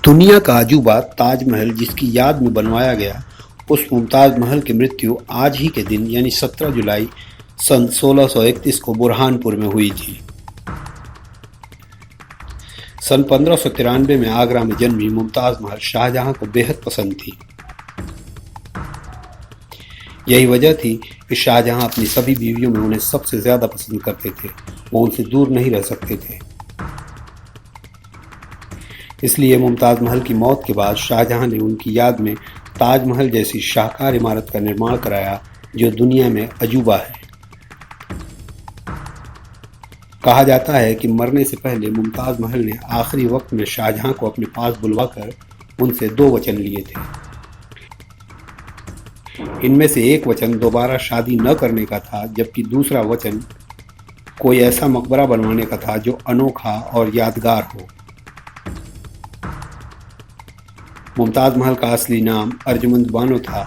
दुनिया का अजूबा ताजमहल जिसकी याद में बनवाया गया, उस मुमताज महल की मृत्यु आज ही के दिन यानी 17 जुलाई सन 1631 को बुरहानपुर में हुई थी। सन 1593 में आगरा में जन्मी मुमताज महल शाहजहां को बेहद पसंद थी। यही वजह थी कि शाहजहां अपनी सभी बीवियों में उन्हें सबसे ज्यादा पसंद करते थे। वो उनसे दूर नहीं रह सकते थे। इसलिए मुमताज महल की मौत के बाद शाहजहां ने उनकी याद में ताजमहल जैसी शाहकार इमारत का निर्माण कराया, जो दुनिया में अजूबा है। कहा जाता है कि मरने से पहले मुमताज महल ने आखिरी वक्त में शाहजहां को अपने पास बुलवाकर उनसे 2 वचन लिए थे। इनमें से एक वचन दोबारा शादी न करने का था, जबकि दूसरा वचन कोई ऐसा मकबरा बनवाने का था जो अनोखा और यादगार हो। मुमताज महल का असली नाम अर्जुमंद बानो था।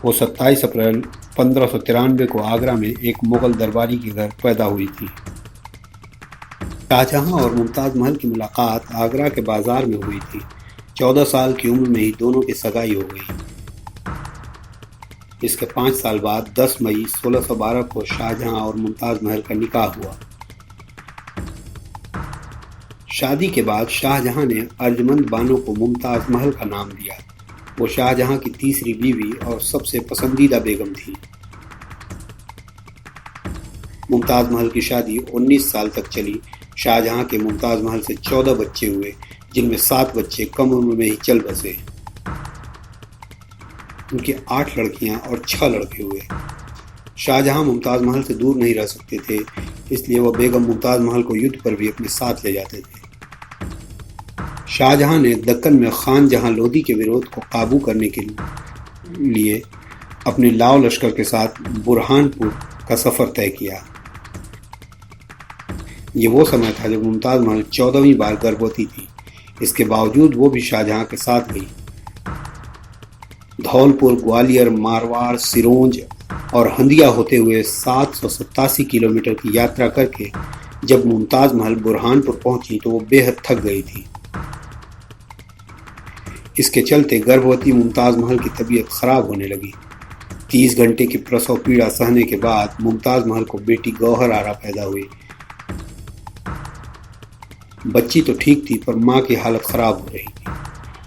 वो 27 अप्रैल 1593 को आगरा में एक मुगल दरबारी के घर पैदा हुई थी। शाहजहां और मुमताज महल की मुलाकात आगरा के बाजार में हुई थी। 14 साल की उम्र में ही दोनों की सगाई हो गई। इसके 5 साल बाद 10 मई 1612 को शाहजहां और मुमताज महल का निकाह हुआ। शादी के बाद शाहजहां ने अर्जुमंद बानो को मुमताज महल का नाम दिया। वो शाहजहां की तीसरी बीवी और सबसे पसंदीदा बेगम थी। मुमताज महल की शादी 19 साल तक चली। शाहजहां के मुमताज महल से 14 बच्चे हुए, जिनमें 7 बच्चे कम उम्र में ही चल बसे। उनकी 8 लड़कियां और 6 लड़के हुए। शाहजहां मुमताज महल से दूर नहीं रह सकते थे, इसलिए वह बेगम मुमताज महल को युद्ध पर भी अपने साथ ले जाते थे। शाहजहां ने दक्कन में खान जहां लोदी के विरोध को काबू करने के लिए अपने लाव लश्कर के साथ बुरहानपुर का सफर तय किया। ये वो समय था जब मुमताज महल 14वीं बार गर्भवती थी। इसके बावजूद वो भी शाहजहां के साथ गई। धौलपुर, ग्वालियर, मारवाड़, सिरोंज और हंदिया होते हुए 787 किलोमीटर की यात्रा करके जब मुमताज महल बुरहानपुर पहुंची तो वो बेहद थक गई थी। इसके चलते गर्भवती मुमताज महल की तबीयत खराब होने लगी। 30 घंटे की प्रसव पीड़ा सहने के बाद मुमताज महल को बेटी गौहर आरा पैदा हुई। बच्ची तो ठीक थी, पर मां की हालत खराब हो रही थी।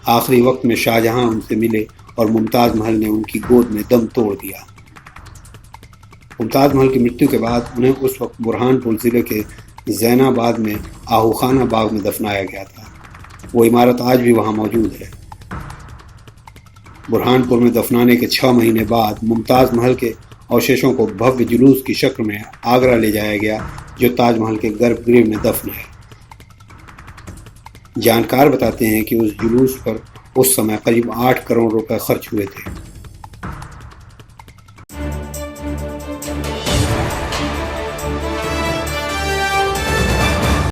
आखिरी वक्त में शाहजहां उनसे मिले और मुमताज महल ने उनकी गोद में दम तोड़ दिया। मुमताज महल की मृत्यु के बाद उन्हें उस वक्त बुरहानपुर जिले के जैनाबाद में आहूखाना बाग में दफनाया गया था। वो इमारत आज भी वहां मौजूद है। बुरहानपुर में दफनाने के 6 महीने बाद मुमताज महल के अवशेषों को भव्य जुलूस की शक्ल में आगरा ले जाया गया, जो ताजमहल के गर्भगृह में दफन है। जानकार बताते हैं कि उस जुलूस पर उस समय करीब 8 करोड़ रुपए खर्च हुए थे।